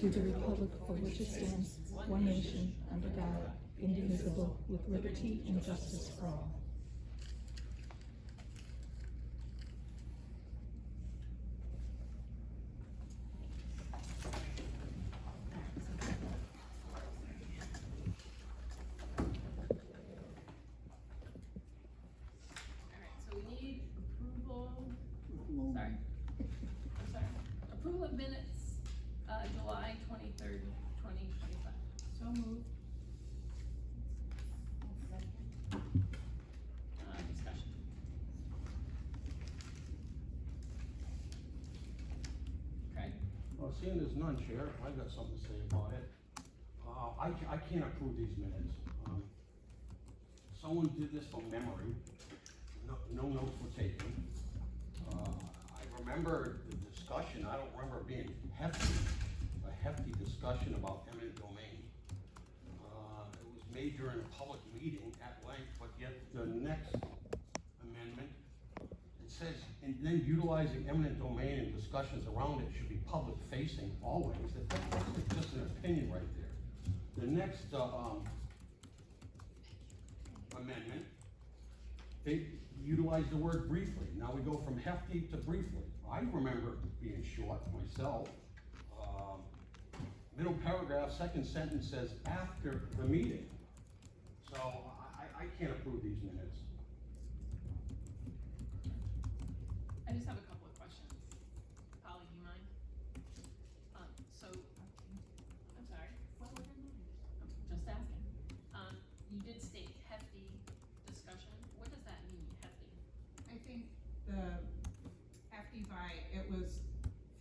to the republic for which it stands, one nation, under God, indivisible, with liberty and justice for all. Approval of minutes, July 23rd, 2025. So moved. Discussion. Okay. Well, seeing there's none, Chair, I've got something to say about it. I can't approve these minutes. Someone did this from memory. No notes were taken. I remember the discussion. I don't remember it being a hefty discussion about eminent domain. It was made during a public meeting at length, but yet the next amendment, it says, and then utilizing eminent domain and discussions around it should be public facing always. That's just an opinion right there. The next amendment, they utilize the word briefly. Now we go from hefty to briefly. I remember it being short myself. Middle paragraph, second sentence says after the meeting. So I can't approve these minutes. I just have a couple of questions. Polly, do you mind? So, I'm sorry. I'm just asking. You did state hefty discussion. What does that mean, hefty? I think the hefty it was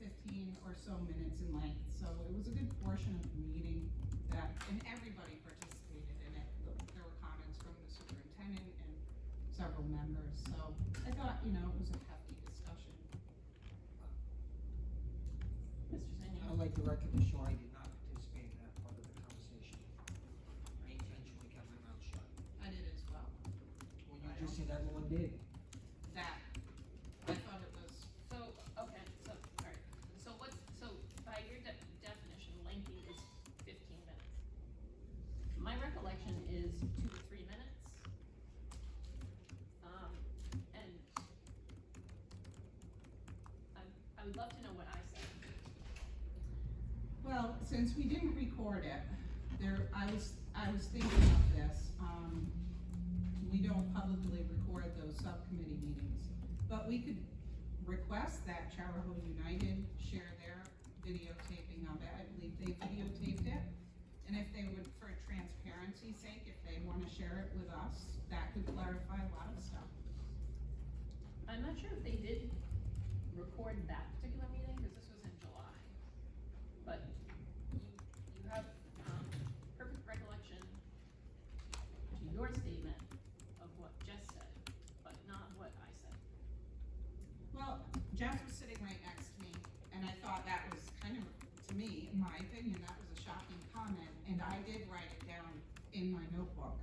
15 or so minutes in length, so it was a good portion of the meeting and everybody participated in it. There were comments from the superintendent and several members, so I thought, it was a hefty discussion. Mr. Senior? I'd like the record to show I did not participate in that part of the conversation. I intentionally kept my mouth shut. I did as well. Well, you just said everyone did. That, I thought it was, Okay, alright. So by your definition, lengthy is 15 minutes. My recollection is 2 to 3 minutes. And I would love to know what I said. well, since we didn't record it, I was thinking of this. We don't publicly record those subcommittee meetings, but we could request that Chariho United share their videotaping of it. I believe they videotaped it. And if they would, for transparency's sake, if they want to share it with us, that could clarify a lot of stuff. I'm not sure if they did record that particular meeting, because this was in July. But you have perfect recollection to your statement of what Jess said, but not what I said. Well, Jess was sitting right next to me, and I thought that was kind of, to me, in my opinion, that was a shocking comment, and I did write it down in my notebook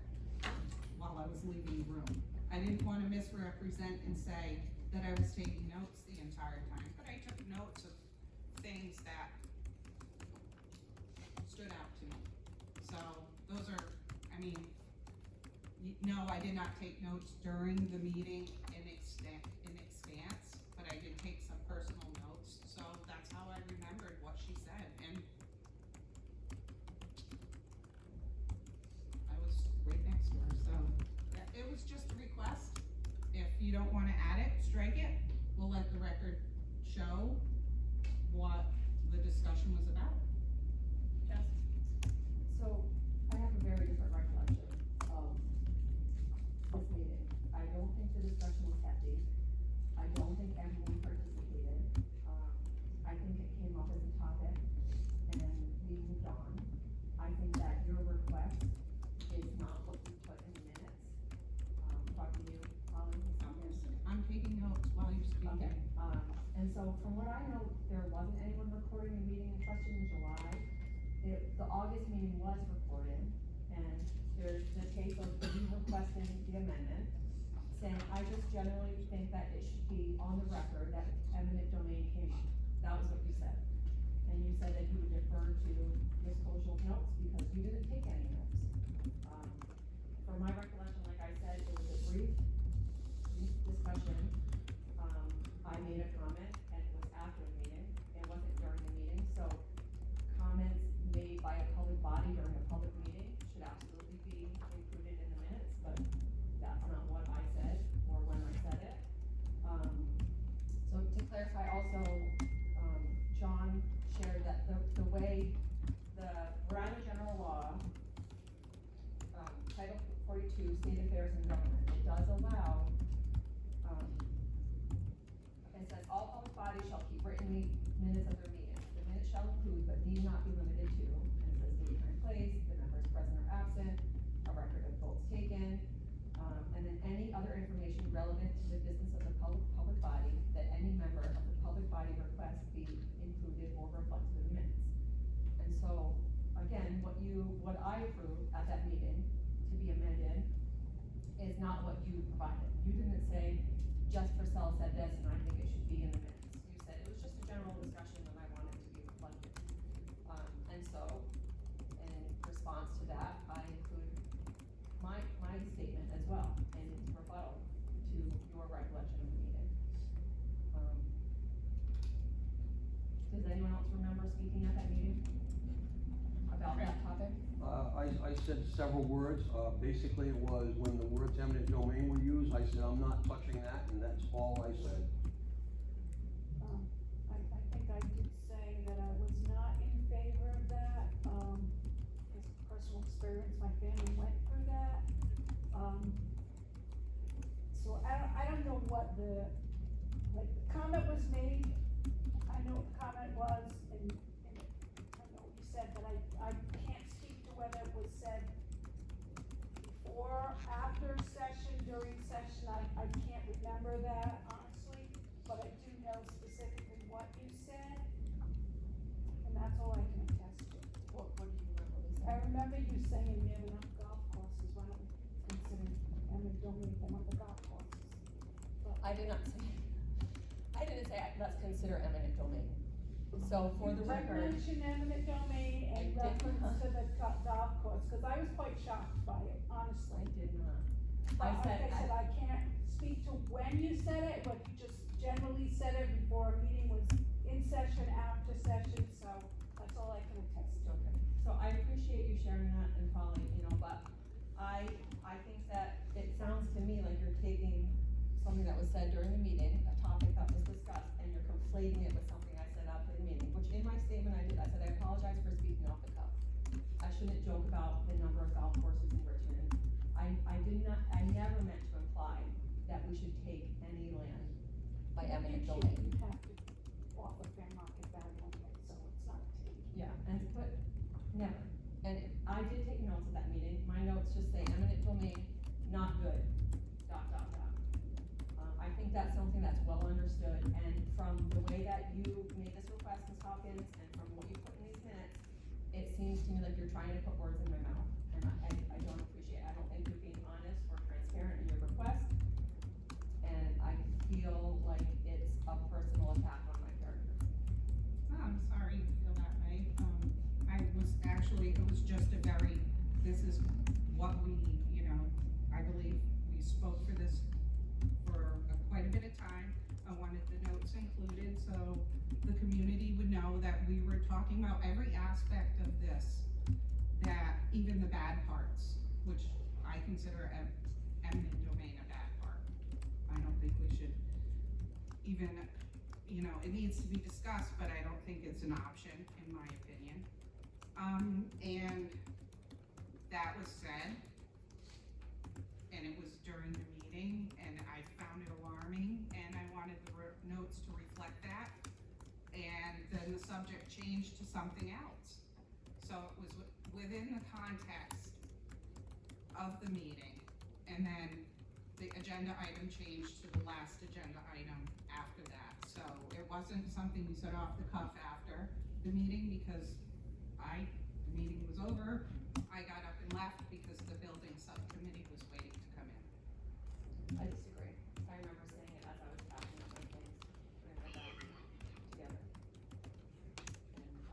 while I was leaving the room. I didn't want to misrepresent and say that I was taking notes the entire time, but I took notes of things that stood out to me. So those are, no, I did not take notes during the meeting in expanse, but I did take some personal notes, so that's how I remembered what she said, and I was right next to her, so it was just a request. If you don't wanna add it, strike it, we'll let the record show what the discussion was about. Jess? So, I have a very different recollection of this meeting. I don't think the discussion was hefty. I don't think everyone participated. I think it came up as a topic and we moved on. I think that your request is not what you put in the minutes. Talking to you, Holly. I'm taking notes while you're speaking. Okay, and so from what I know, there wasn't anyone recording the meeting in question in July. The August meeting was recorded, and there's the tape of you requesting the amendment, saying, I just generally think that it should be on the record that eminent domain came up. That was what you said. and you said that you would defer to Ms. Kojal's notes because you didn't take any notes. From my recollection, like I said, it was a brief discussion. I made a comment and it was after the meeting, it wasn't during the meeting, so comments made by a public body during a public meeting should absolutely be included in the minutes, but that's not what I said or when I said it. So to clarify also, John shared that the way the Rhode Island General Law, Title 42, State Affairs and Government, it does allow, it says all public bodies shall keep written minutes of their meetings. The minutes shall include, but need not be limited to, and it says date, time, place, the members present or absent, a record of votes taken, and then any other information relevant to the business of the public body that any member of the public body requests be included or reflected in the minutes. And so, again, what I approved at that meeting to be amended is not what you provided. You didn't say, just Purcell said this and I think it should be in the minutes. You said it was just a general discussion and I want it to be reflected. And so, in response to that, I include my statement as well in rebuttal to your recollection of the meeting. Does anyone else remember speaking at that meeting about that topic? I said several words, basically it was when the words eminent domain were used, I said, I'm not touching that, and that's all I said. I think I did say that I was not in favor of that, because personal experience, my family went through that. So I don't know what the comment was made, I know what the comment was, and I know what you said, but I can't speak to whether it was said before, after session, during session, I can't remember that honestly, but I do know specifically what you said, and that's all I can attest to. What do you remember, Lisa? I remember you saying we have enough golf courses, why don't we consider, and we donate them on the golf courses? But I did not say, let's consider eminent domain. So for the you did record, mention eminent domain I and did reference not. to the golf course, cause I was quite shocked by it, honestly. I did not. Like I said, I can't speak to when you said it, but you just generally said it before a meeting was in session, after session, so that's all I can attest to. Okay, so I appreciate you sharing that and probably, but I think that it sounds to me like you're taking something that was said during the meeting, a topic that was discussed, and you're conflating it with something I said after the meeting, which in my statement I said I apologize for speaking off the cuff. I shouldn't joke about the number of golf courses in Richmond. I never meant to imply that we should take any land by eminent domain. You have to offer fair market value on it, so it's not taken. Yeah, but never. And I did take notes at that meeting. My notes just say eminent domain, not good, ... I think that's something that's well understood, and from the way that you made this request, Ms. Hawkins, and from what you put in these minutes, it seems to me like you're trying to put words in my mouth, and I don't appreciate it. I don't think you're being honest or transparent in your request, and I feel like it's a personal attack on my character. Oh, I'm sorry you feel that way. It was just a very, this is what we, I believe we spoke for this for quite a bit of time. I wanted the notes included so the community would know that we were talking about every aspect of this, that even the bad parts, which I consider eminent domain a bad part. I don't think we should even, it needs to be discussed, but I don't think it's an option, in my opinion. And that was said, and it was during the meeting, and I found it alarming, and I wanted the notes to reflect that. And then the subject changed to something else. So it was within the context of the meeting, and then the agenda item changed to the last agenda item after that. So it wasn't something we said off the cuff after the meeting, because the meeting was over, I got up and left because the building subcommittee was waiting to come in. I disagree. I remember saying it as I was packing up my things, putting my bag together. And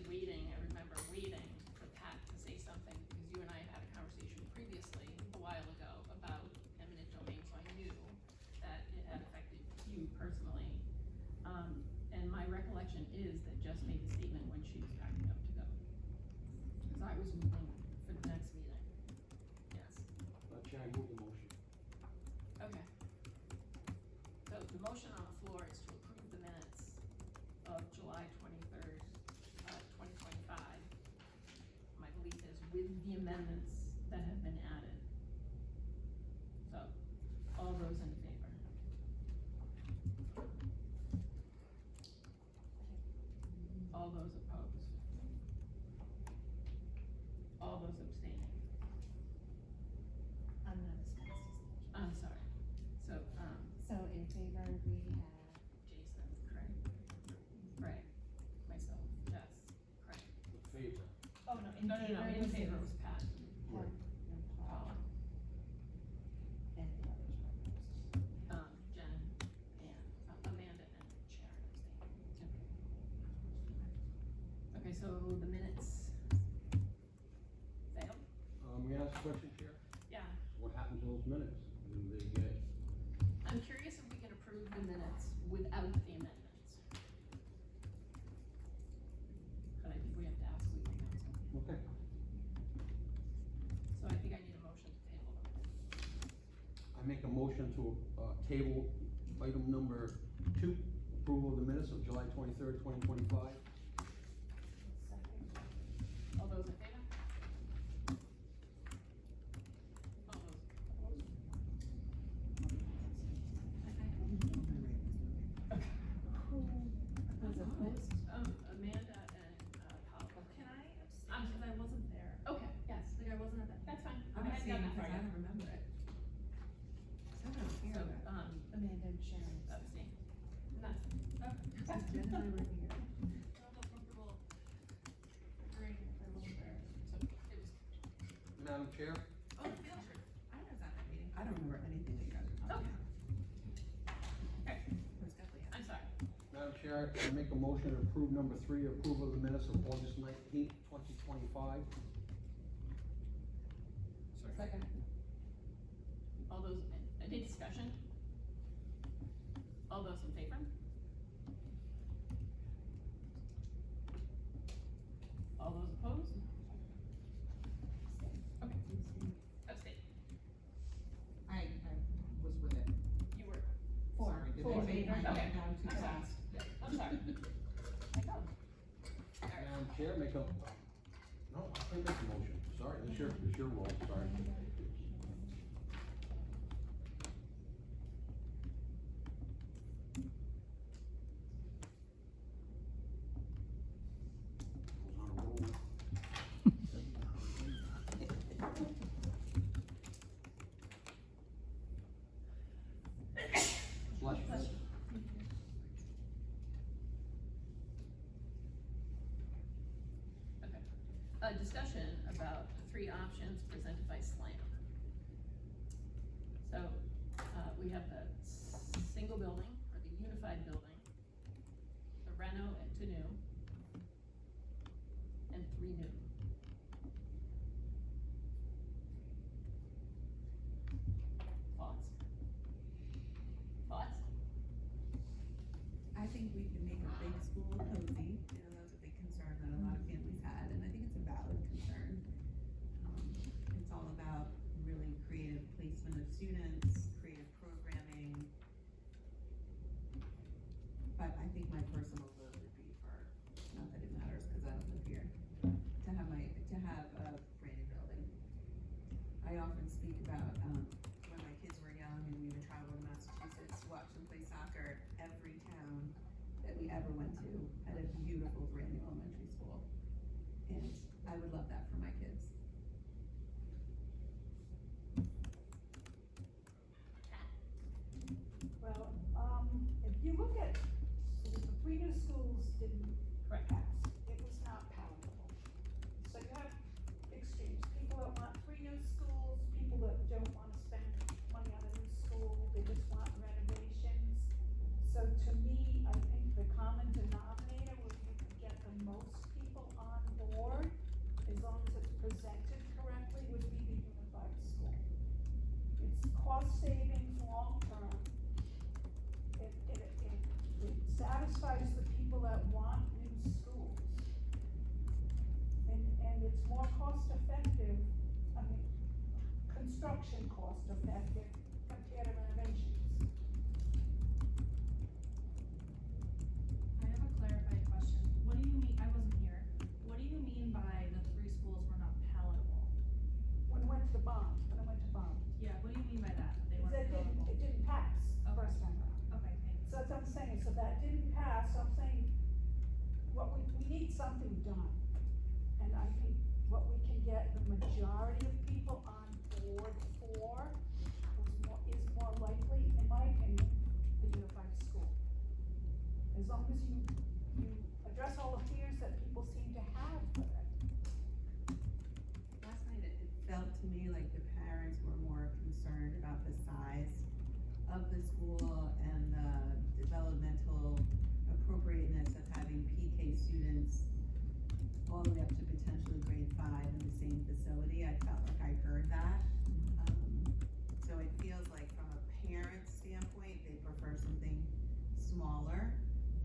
waiting, I remember waiting for Pat to say something, because you and I had a conversation previously, a while ago, about eminent domain, so I knew that it had affected you personally. And my recollection is that Jess made the statement when she was packing up to go. Cause I was moving for the next meeting. Yes, Chair, I move the motion. okay. So the motion on the floor is to approve the minutes of July 23rd, 2025. My belief is with the amendments that have been added. So, all those in favor? All those opposed? All those abstaining? I'm not as fast as I'm sorry. So, So in favor, we have Jason, Craig, Ray, myself, Jess, Craig. In favor. Oh, no, No, in favor was Pat. Right. and Paul. And the others were opposed. Jen, and Amanda and Sharon abstaining. Okay, so the minutes failed? May I ask a question, Chair? Yeah, What happened to those minutes? Do they get, I'm curious if we can approve the minutes without the amendments. But I think we have to ask legal counsel. okay. So I think I need a motion to table them. I make a motion to, table item number 2, approval of the minutes of July 23rd, 2025. All those in favor? All those opposed? Was opposed? Amanda and, Paul. Can I abstain, because I wasn't there, Okay, yes, like I wasn't at that. that's fine. I'm I had done abstaining that because I for you. don't remember it. So I don't So, hear that. Amanda and Sharon. abstain. That's, Jen and I were here. I don't feel comfortable agreeing if I wasn't there, so it was, Madam Chair? Oh, field trip. I was at that meeting. I don't remember anything that you guys were talking about. okay, It was definitely. I'm sorry. Madam Chair, I make a motion to approve number 3, approval of the minutes of August 19th, 2025. Second. All those, any discussion? All those in favor? All those opposed? Okay, abstain. I was with it. You were, Sorry, did I Four. make my Okay. mind down too I'm sorry. fast? I'm sorry. I know. Madam Chair, make a, no, I can't make a motion. Sorry, it's your role, sorry. I was on a roll. Bless you. Okay. A discussion about the 3 options presented by SLAM. So, we have the single building, or the unified building, the reno and two new, and 3 new. Thoughts? Thoughts? I think we can make a big school cozy, you know, that was a big concern that a lot of families had, and I think it's a valid concern. It's all about really creative placement of students, creative programming. But I think my personal vote would be for, not that it matters, cause I don't live here, to have a brand new building. I often speak about, when my kids were young and we would travel to Massachusetts, watch them play soccer. Every town that we ever went to had a beautiful brand new elementary school. And I would love that for my kids. Well, if you look at, so the 3 new schools didn't Correct. pass, it was not palatable. So you have extremes, people that want 3 new schools, people that don't wanna spend money on a new school, they just want renovations. So to me, I think the common denominator where you could get the most people on satisfies the people that want new schools. And it's more cost effective, I mean, construction cost effective compared to renovations. I have a clarified question. What do you mean, I wasn't here, what do you mean by the 3 schools were not palatable? When it went to the bond, Yeah, what do you mean by that? They weren't That palatable? it didn't pass the Okay. first time around. Okay, thanks. So that's what I'm saying, so that didn't pass, so I'm saying, what we need something done. And I think what we can get the majority of people on board for is more likely, in my opinion, the unified school. As long as you address all the fears that people seem to have with it. Last night, it felt to me like the parents were more concerned about the size of the school and the developmental appropriateness of having PK students all the way up to potentially grade 5 in the same facility. I felt like I heard that. So it feels like from a parent standpoint, they prefer something smaller.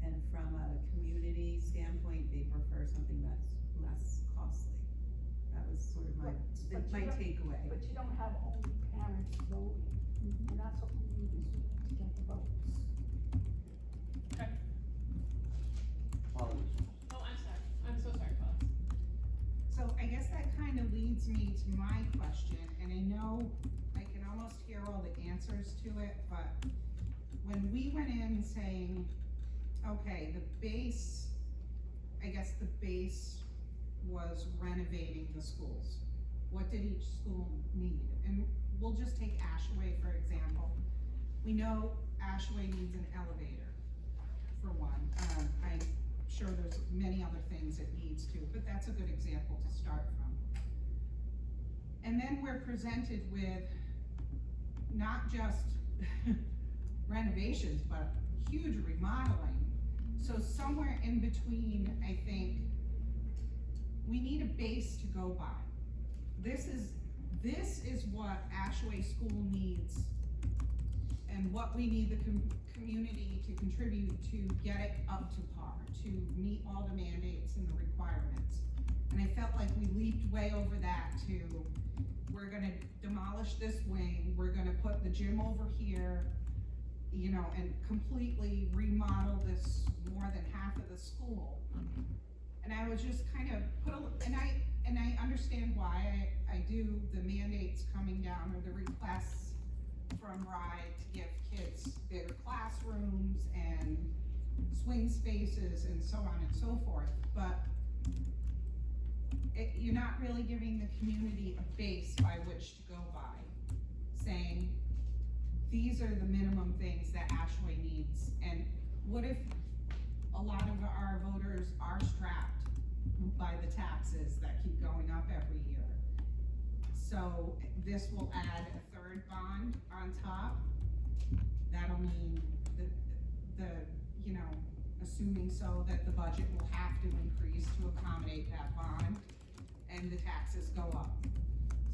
And from a community standpoint, they prefer something that's less costly. That was sort of my But you don't- takeaway. But you don't have only parents voting, and that's what we need, is we need to get the votes. Okay. Apologies. Oh, I'm sorry. I'm so sorry, Phyllis. So I guess that kind of leads me to my question, and I know I can almost hear all the answers to it, but when we went in saying, okay, the base was renovating the schools. What did each school need? And we'll just take Ashaway, for example. We know Ashaway needs an elevator, for one. I'm sure there's many other things it needs to, but that's a good example to start from. And then we're presented with not just renovations, but huge remodeling. So somewhere in between, I think, we need a base to go by. This is what Ashaway School needs and what we need the community to contribute to get it up to par, to meet all the mandates and the requirements. And I felt like we leaped way over that to, we're gonna demolish this wing, we're gonna put the gym over here, you know, and completely remodel this more than half of the school. And I was just kind of and I understand why I do the mandates coming down or the requests from RIDE to give kids bigger classrooms and swing spaces and so on and so forth, but you're not really giving the community a base by which to go by, saying, these are the minimum things that Ashaway needs, and what if a lot of our voters are strapped by the taxes that keep going up every year? So this will add a 3rd bond on top. That'll mean the you know, assuming so that the budget will have to increase to accommodate that bond, and the taxes go up.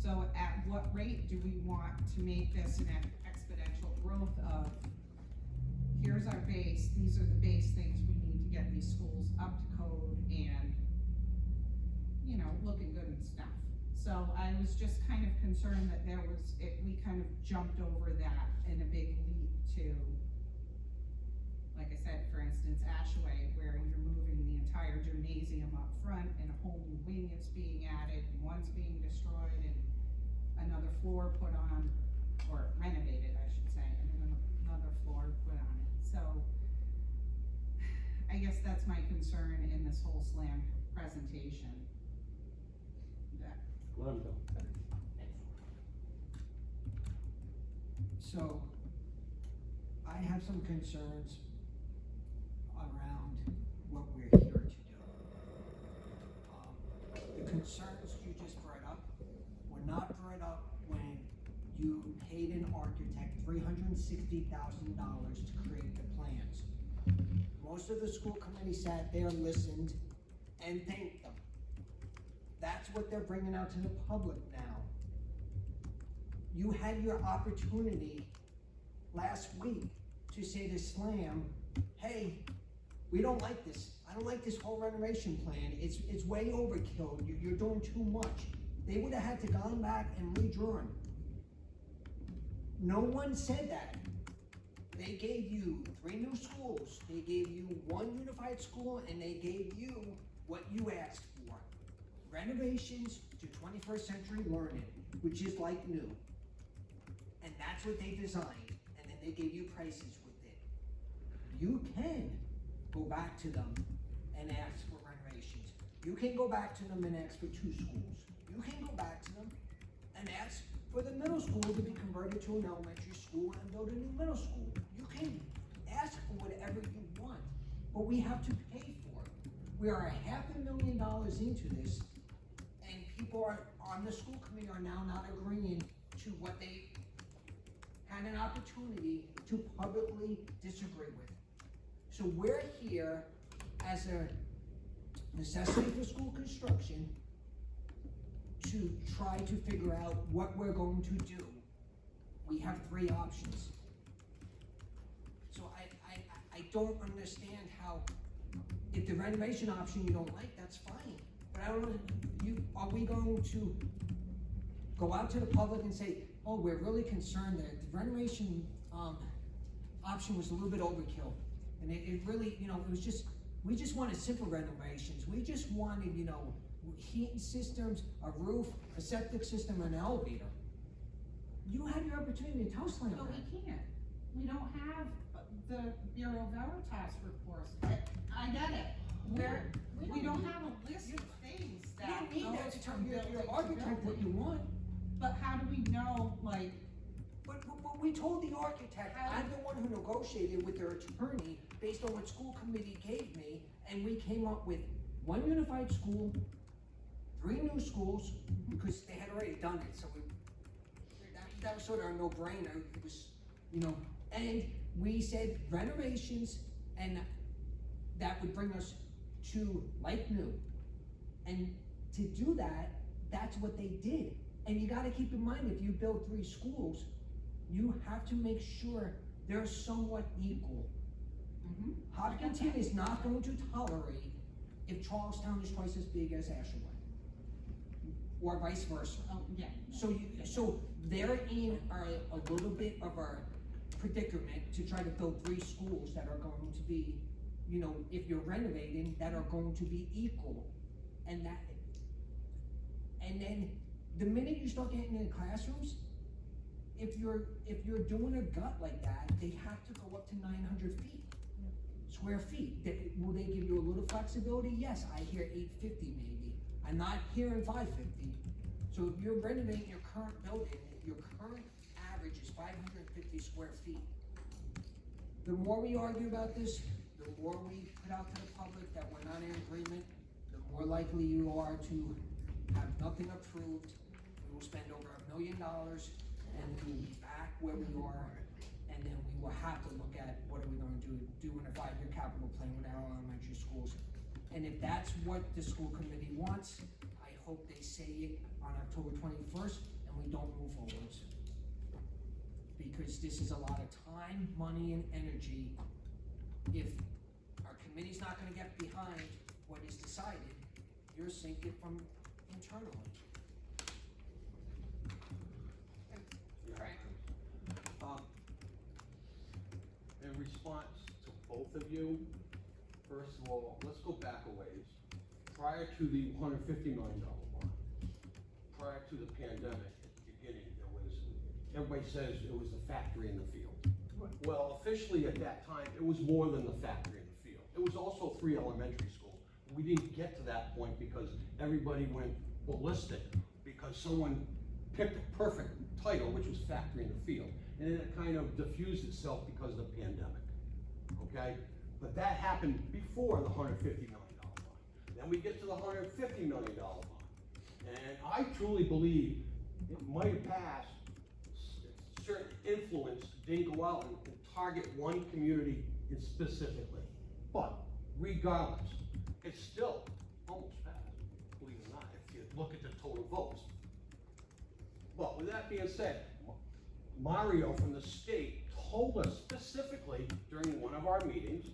So at what rate do we want to make this an exponential growth of, here's our base, these are the base things we need to get these schools up to code and, you know, looking good and stuff. So I was just kind of concerned that we kind of jumped over that in a big leap to, like I said, for instance, Ashaway, where you're moving the entire gymnasium up front and a whole new wing is being added, and one's being destroyed and another floor put on, or renovated, I should say, and then another floor put on it. So I guess that's my concern in this whole SLAM presentation. Let him go. So, I have some concerns around what we're here to do. The concerns you just brought up were not brought up when you paid an architect $360,000 to create the plans. Most of the school committee sat there, listened, and thanked them. That's what they're bringing out to the public now. You had your opportunity last week to say to SLAM, hey, we don't like this. I don't like this whole renovation plan. It's way overkill. You're doing too much. They would have had to gone back and redrawn. No one said that. They gave you 3 new schools. They gave you 1 unified school, and they gave you what you asked for. Renovations to 21st century learning, which is like new. And that's what they designed, and then they gave you prices with it. You can go back to them and ask for renovations. You can go back to them and ask for 2 schools. You can go back to them and ask for the middle school to be converted to an elementary school and build a new middle school. You can ask for whatever you want, but we have to pay for it. We are $500,000 into this, and people on the school committee are now not agreeing to what they had an opportunity to publicly disagree with. So we're here as a necessity for school construction to try to figure out what we're going to do. We have 3 options. So I don't understand how, if the renovation option you don't like, that's fine. But I don't know, are we going to go out to the public and say, oh, we're really concerned that the renovation option was a little bit overkill. And it really, it was just, we just wanted simple renovations. We just wanted, heating systems, a roof, a septic system, and an elevator. You had your opportunity to tell Slam But that. we can't. We don't have the Bureau Veritas reports. I get it. We don't have a list of things You that don't need goes that to tell from your building to architect what you building. want. But how do we know, like, But we told the architect, I'm the one who negotiated with their attorney based on what school committee gave me, and we came up with 1 unified school, 3 new schools, because they had already done it, so that was sort of a no-brainer. It was, and we said renovations, and that would bring us to like new. And to do that, that's what they did. And you gotta keep in mind, if you build 3 schools, you have to make sure they're somewhat equal. Hopkinton is not going to tolerate if Charlestown is twice as big as Ashland, or vice versa. yeah. So they're in a little bit of a predicament to try to build 3 schools that are going to be, if you're renovating, that are going to be equal. And then the minute you start getting into classrooms, if you're doing a gut like that, they have to go up to 900 square feet. Will they give you a little flexibility? Yes, I hear 850 maybe. I'm not hearing 550. So if you're renovating your current building, your current average is 550 square feet. The more we argue about this, the more we put out to the public that we're not in agreement, the more likely you are to have nothing approved. We will spend over $1 million, and we will be back where we are, and then we will have to look at what are we going to do in a 5-year capital plan with our elementary schools. And if that's what the school committee wants, I hope they say it on October 21st, and we don't move forwards. Because this is a lot of time, money, and energy. If our committee's not gonna get behind what is decided, you're sinking from internally. In response to both of you, first of all, let's go back a ways. Prior to the $150 million bond, prior to the pandemic at the beginning, everybody says it was the factory in the field. Well, officially at that time, it was more than the factory in the field. It was also 3 elementary schools. We didn't get to that point because everybody went ballistic because someone picked a perfect title, which was factory in the field. And then it kind of diffused itself because of the pandemic, okay? But that happened before the $150 million bond. Then we get to the $150 million bond. And I truly believe it might have passed, certain influence didn't go out and target one community specifically. But regardless, it's still almost passed, believe it or not, if you look at the total votes. But with that being said, Mario from the state told us specifically during one of our meetings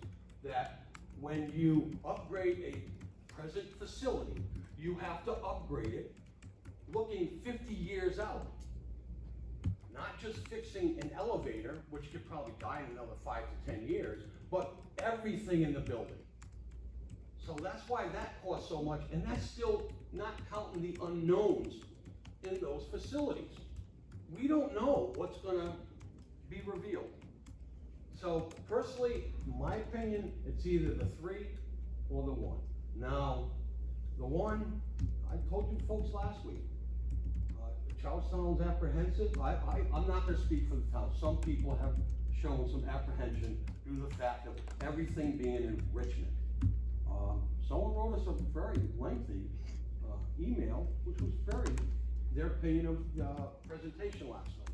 that when you upgrade a present facility, you have to upgrade it looking 50 years out. Not just fixing an elevator, which could probably die in another 5 to 10 years, but everything in the building. So that's why that costs so much, and that's still not counting the unknowns in those facilities. We don't know what's gonna be revealed. So personally, my opinion, it's either the 3 or the 1. Now, the 1, I told you folks last week, Charlestown's apprehensive. I'm not gonna speak for the town. Some people have shown some apprehension due to the fact of everything being in Richmond. Someone wrote us a very lengthy email, which was their opinion of the presentation last night.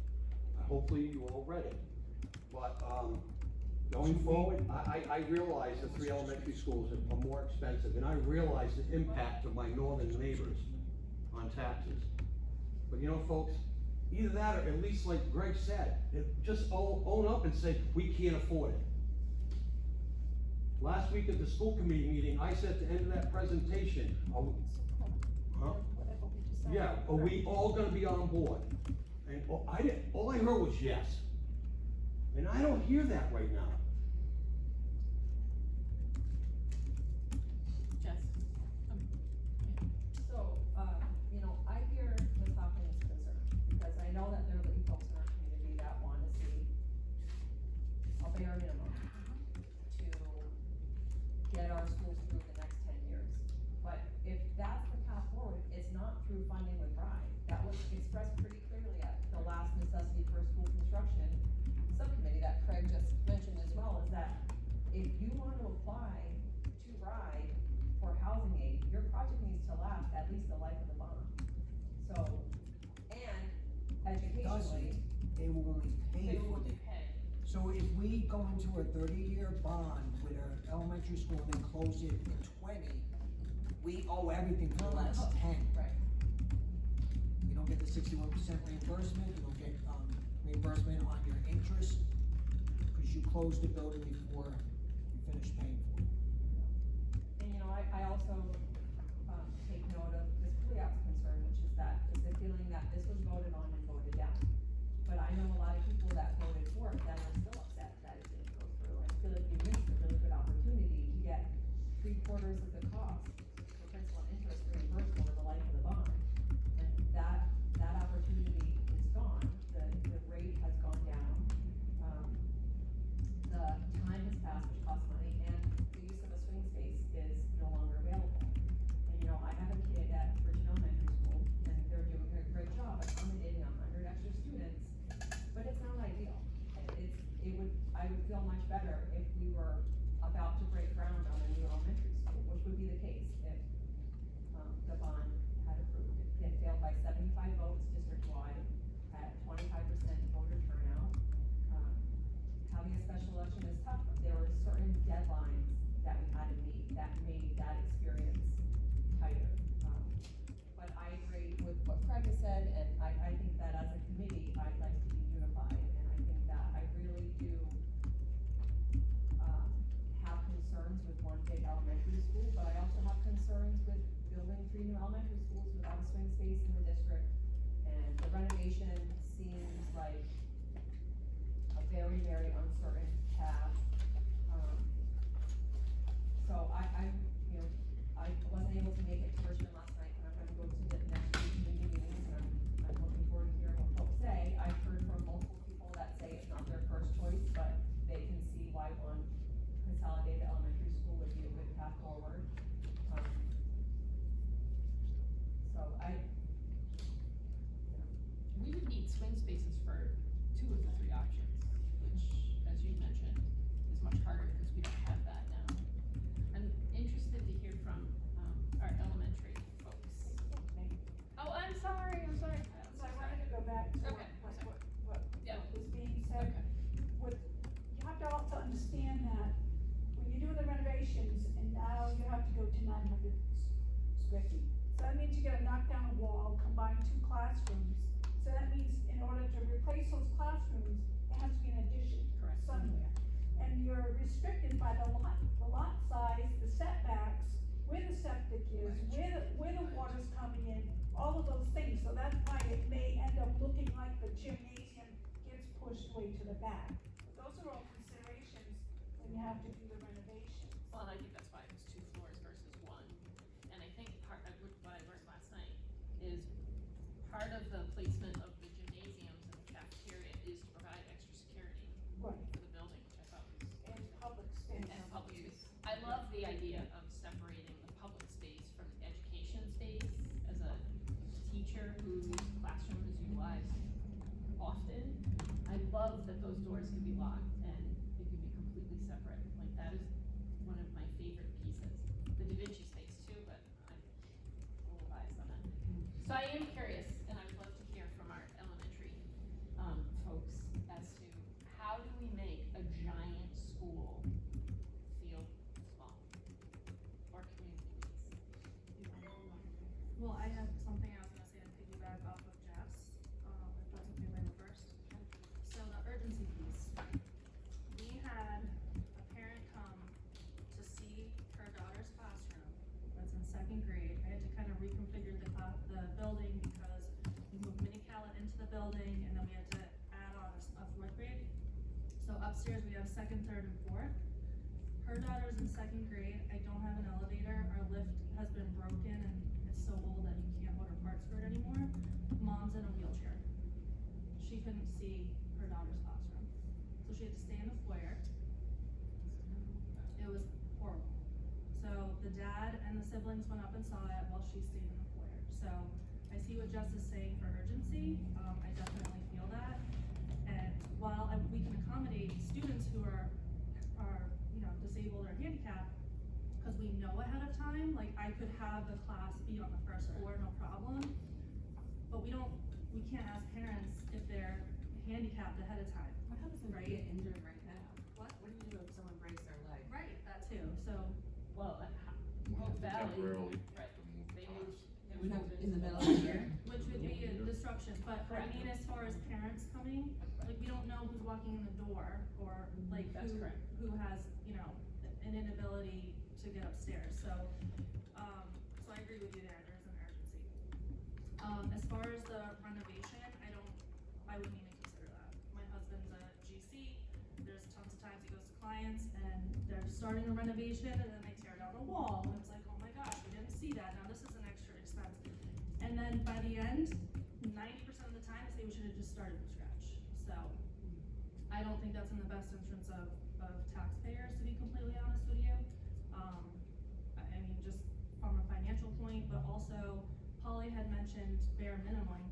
Hopefully you all read it. But going forward, I realize the 3 elementary schools are more expensive, and I realize the impact of my northern neighbors on taxes. But you know, folks, either that or at least like Greg said, just own up and say, we can't afford it. Last week at the school committee meeting, I said at the end of that presentation, Whatever we decide. yeah, are we all gonna be on board? And all I heard was yes. And I don't hear that right now. Jess? So, you know, I hear Ms. Hopkins' concern, because I know that there will be folks in our community that wanna see a bare minimum to get our schools through the next 10 years. But if that's the path forward, it's not through funding with RIDE. That was expressed pretty clearly at the last necessity for school construction subcommittee that Craig just mentioned as well, is that if you want to apply to RIDE for housing aid, your project needs to last at least the life of the bond. So, and educationally, They will only pay They for will it. pay. So if we go into a 30-year bond with our elementary school and then close it in 20, we owe everything for the last 10. right, You don't get the 61% reimbursement, you don't get, reimbursement on your interest, because you closed the building before you finished paying for it. and you know, I also, take note of Ms. Kuliak's concern, which is that, is the feeling that this was voted on and voted down. But I know a lot of people that voted for it that are still upset that it didn't go through, and feel like we missed a really good opportunity to get 3/4 of the cost for principal and interest reimbursed over the life of the bond. And that opportunity is gone, the rate has gone down, the time has passed, which costs money, and the use of a swing space is no longer available. And you know, I have a kid at Richmond Elementary School, and they're doing a great job accommodating 100 extra students, but it's not ideal. I would feel much better if we were about to break ground on a new elementary school, which would be the case if, the bond had approved. It failed by 75 votes district-wide, at 25% voter turnout. Having a special election is tough, but there were certain deadlines that we had to meet that made that experience tighter. But I agree with what Craig has said, and I think that as a committee, I'd like to be unified, and I think that I really do, have concerns with one big elementary school, but I also have concerns with building 3 new elementary schools without a swing space in the district. And the renovation seems like a very, very uncertain path. So I, you know, I wasn't able to make it to Richmond last night, and I'm gonna go to the next week's meetings, and I'm looking forward to hearing what folks say. I've heard from multiple people that say it's not their first choice, but they can see why one consolidated elementary school would be a good path forward. So We would need swing spaces for 2 of the 3 options, which, as you mentioned, is much harder because we don't have that now. I'm interested to hear from, our elementary folks. Oh, I'm sorry. So I wanted to go back to Okay, what Yeah. was being said. Okay. You have to also understand that when you do the renovations and now you have to go to 900 square feet. So that means you gotta knock down a wall, combine 2 classrooms. So that means in order to replace those classrooms, it has to be an addition Correct. somewhere. and you're restricted by the lot size, the setbacks, where the septic is, where the water's coming in, all of those things, so that's why it may end up looking like the gymnasium gets pushed way to the back. Those are all considerations when you have to do the renovations. Well, and I think that's why it was 2 floors versus 1. And I think part of what I learned last night is part of the placement of the gymnasiums and the cafeteria is to provide extra security Right. for the building, which I thought was. And public space. And public space. I love the idea of separating the public space from the education space. As a teacher whose classroom is utilized often, I love that those doors can be locked and it can be completely separate. Like, that is one of my favorite pieces. The Da Vinci space too, but I'm a little biased on that. So I am curious, and I would love to hear from our elementary folks as to how do we make a giant school feel small or community-based? Well, I have something I was gonna say to piggyback off of Jeff's, if that's okay with me first. So the urgency piece. We had a parent come to see her daughter's classroom that's in 2nd grade. I had to kind of reconfigure the building because we moved mini Callan into the building and then we had to add on a 4th grade. So upstairs we have 2nd, 3rd, and 4th. Her daughter's in 2nd grade. I don't have an elevator. Our lift has been broken and it's so old that you can't order parts for it anymore. Mom's in a wheelchair. She couldn't see her daughter's classroom. So she had to stay in the foyer. It was horrible. So the dad and the siblings went up and saw it while she stayed in the foyer. So I see what Jess is saying for urgency. I definitely feel that. And while we can accommodate students who are disabled or handicapped, because we know ahead of time, like I could have the class be on the 1st floor, no problem. But we can't ask parents if they're handicapped ahead of time. What happens when Right. they get injured right now? What? What do you do if someone breaks their leg? Right, that too. So Well, We Hope have to Valley, temporarily right, have to move they cars. moved. they We have moved in the into middle of the year? which would be a disruption, but I Correct. mean, as far as parents coming, like, we don't know who's walking in the door, or like, That's correct. who has, an inability to get upstairs, so I agree with you there, there's an urgency. As far as the renovation, I wouldn't even consider that. My husband's a GC, there's tons of times he goes to clients, and they're starting a renovation, and then they tear down a wall, and it's like, oh my gosh, we didn't see that, now this is an extra expense. And then by the end, 90% of the time, I say we should have just started from scratch. So, I don't think that's in the best interest of taxpayers, to be completely honest with you. I mean, just from a financial point, but also, Polly had mentioned bare minimum.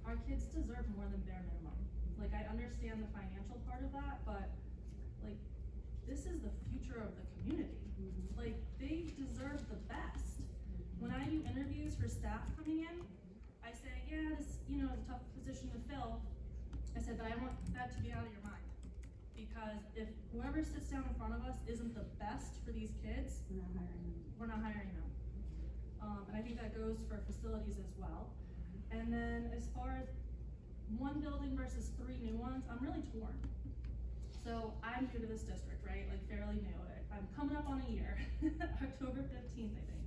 Our kids deserve more than bare minimum. Like, I understand the financial part of that, but, like, this is the future of the community. Like, they deserve the best. When I do interviews for staff coming in, I say, yeah, this, is a tough position to fill. I said, but I want that to be out of your mind. Because if whoever sits down in front of us isn't the best for these kids, we're not hiring them. And I think that goes for facilities as well. And then as far as one building versus 3 new ones, I'm really torn. So I'm new to this district, right? Like fairly new. I'm coming up on a year, October 15th, I think.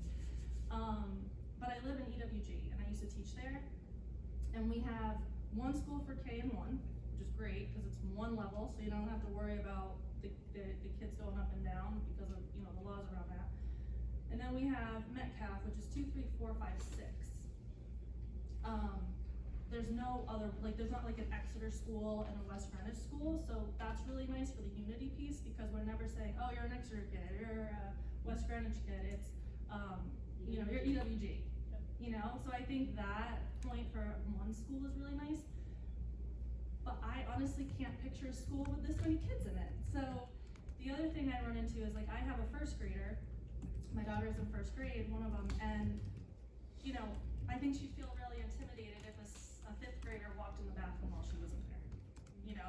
But I live in EWG and I used to teach there. And we have one school for K and 1, which is great because it's one level, so you don't have to worry about the kids going up and down because of, the laws around that. And then we have Metcalf, which is 2, 3, 4, 5, 6. There's no other, there's not like an Exeter school and a West Greenwich school, so that's really nice for the unity piece because we're never saying, oh, you're an Exeter kid, you're a West Greenwich kid, it's, you're EWG. So I think that point for one school is really nice. But I honestly can't picture a school with this many kids in it. So the other thing I run into is I have a 1st grader, my daughter's in 1st grade, one of them, and I think she'd feel really intimidated if a 5th grader walked in the bathroom while she wasn't there.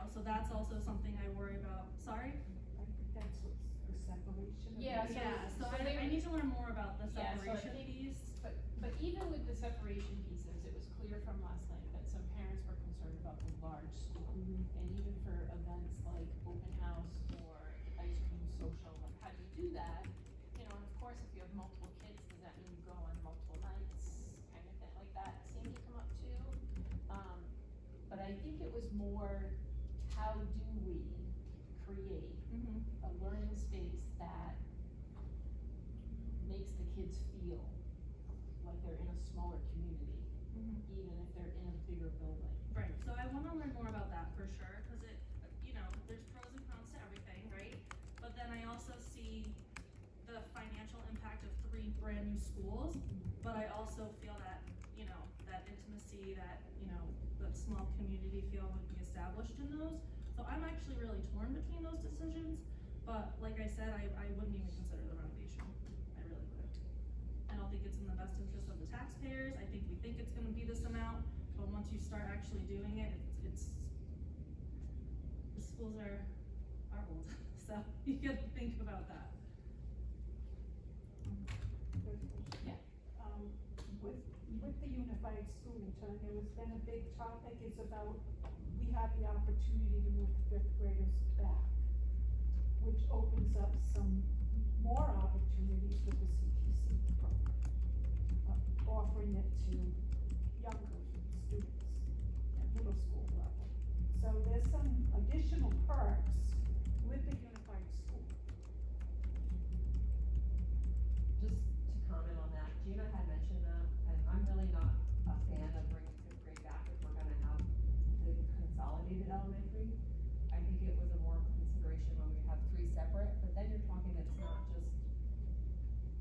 So that's also something I worry about. Sorry? I think that's what's the separation. of Yeah, the- so I need to learn more about the Yeah, so I separation think- piece. But even with the separation pieces, it was clear from last night that some parents were concerned about the large school. And even for events like open house or I think it was more, how do we create a learning space that makes the kids feel like they're in a smaller community, even if they're in a bigger building. Right, so I wanna learn more about that for sure, cause it, you know, there's pros and cons to everything, right? But then I also see the financial impact of 3 brand new schools, but I also feel that, you know, that intimacy, that, you know, that small community feel would be established in those. So I'm actually really torn between those decisions, but like I said, I wouldn't even consider the renovation, I really wouldn't. I don't think it's in the best interest of the taxpayers, I think we think it's gonna be this amount, but once you start actually doing it, it's, the schools are old, so you gotta think about that. Yeah. With the unified school, John, there has been a big topic, is about, we have the opportunity to move the 5th graders back, which opens up some more opportunities with the CTC program, offering it to younger students at middle school level. So there's some additional perks with the unified school. Just to comment on that, Gina had mentioned that, and I'm really not a fan of bringing 5th grade back if we're gonna have the consolidated elementary. I think it was a more consideration when we have 3 separate, but then you're talking, it's not just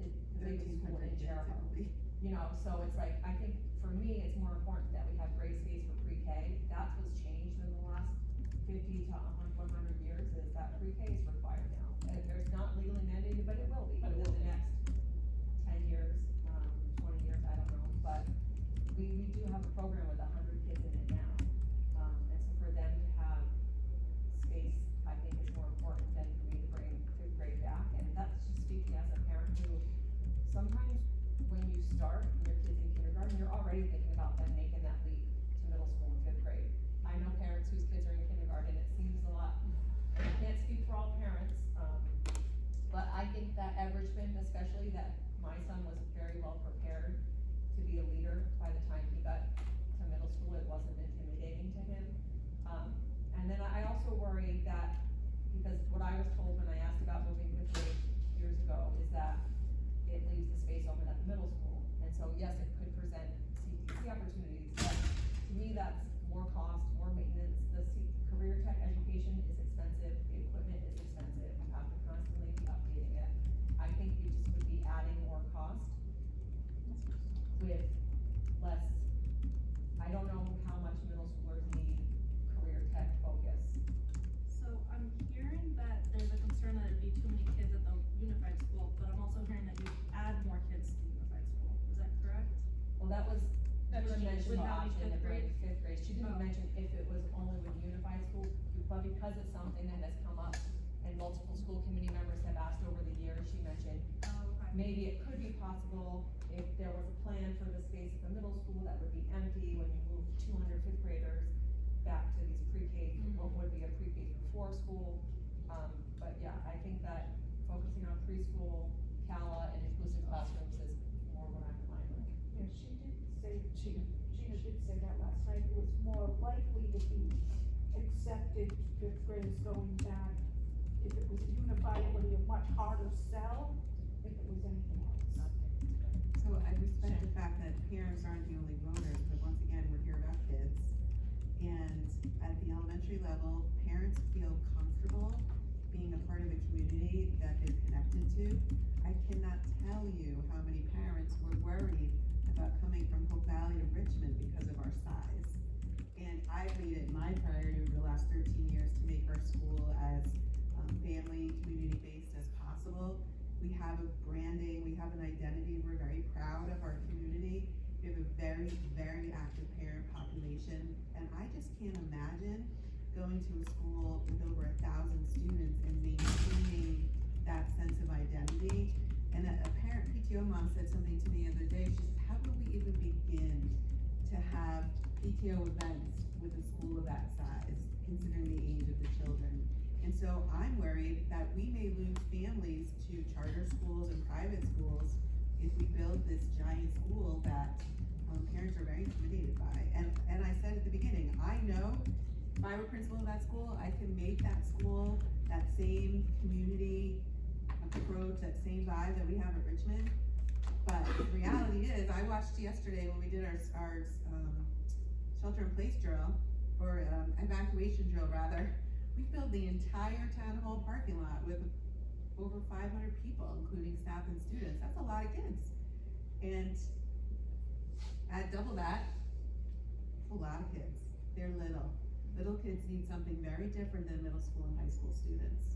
the biggest school in Chariho. You know, so it's like, I think for me, it's more important that we have grade space for pre-K. That's what's changed in the last 50 to 100 years, is that pre-K is required now. And there's not legally mandated, but it will be within the next 10 years, 20 years, I don't know. But we do have a program with 100 kids in it now. And so for them to have space, I think is more important than for me to bring 5th grade back. And that's just speaking as a parent who, sometimes when you start your kids in kindergarten, you're already thinking about them making that leap to middle school and 5th grade. I know parents whose kids are in kindergarten, it seems a lot, I can't speak for all parents, but I think that at Richmond, especially, that my son was very well prepared to be a leader by the time he got to middle school. It wasn't intimidating to him. And then I also worry that, because what I was told when I asked about moving 5th grade years ago, is that it leaves the space open at the middle school. And so, yes, it could present CTC opportunities, but to me, that's more cost, more maintenance. The career tech education is expensive, the equipment is expensive, you have to constantly be updating it. I think you just would be adding more cost with less, I don't know how much middle schoolers need career tech focus. So I'm hearing that there's a concern that it'd be too many kids at the unified school, but I'm also hearing that you add more kids to the unified school, is that correct? Well, that was, That's you would mentioned the not be option 5th of grade? bringing 5th grade. She didn't Oh. mention if it was only with unified school, but because it's something that has come up and multiple school committee members have asked over the years, she mentioned Oh, okay. maybe it could be possible if there was a plan for the space at the middle school that would be empty when you move 200 5th graders back to these pre-K, what would be a pre-K through 4 school. But yeah, I think that focusing on preschool, CALA, and inclusive classrooms is more what I'm in line with. Yeah, she did say, Gina did say that last night, it was more likely to be accepted 5th graders going back. If it was unified, it would be a much harder sell if it was anything else. So I respect the fact that parents aren't the only voters, but once again, we're here about kids. And at the elementary level, parents feel comfortable being a part of a community that they're connected to. I cannot tell you how many parents were worried about coming from Hope Valley to Richmond because of our size. And I've made it my priority over the last 13 years to make our school as family, community-based as possible. We have a branding, we have an identity, we're very proud of our community. We have a very, very active parent population, and I just can't imagine going to a school with over 1,000 students and maintaining that sense of identity. And a parent PTO mom said something to me the other day. She said, how would we even begin to have PTO events with a school of that size, considering the age of the children? And so I'm worried that we may lose families to charter schools and private schools if we build this giant school that parents are very intimidated by. And I said at the beginning, I know if I were principal of that school, I can make that school that same community approach, that same vibe that we have at Richmond. But the reality is, I watched yesterday when we did our shelter in place drill, or evacuation drill rather, we filled the entire town hall parking lot with over 500 people, including staff and students. That's a lot of kids. And at double that, it's a lot of kids. They're little. Little kids need something very different than middle school and high school students.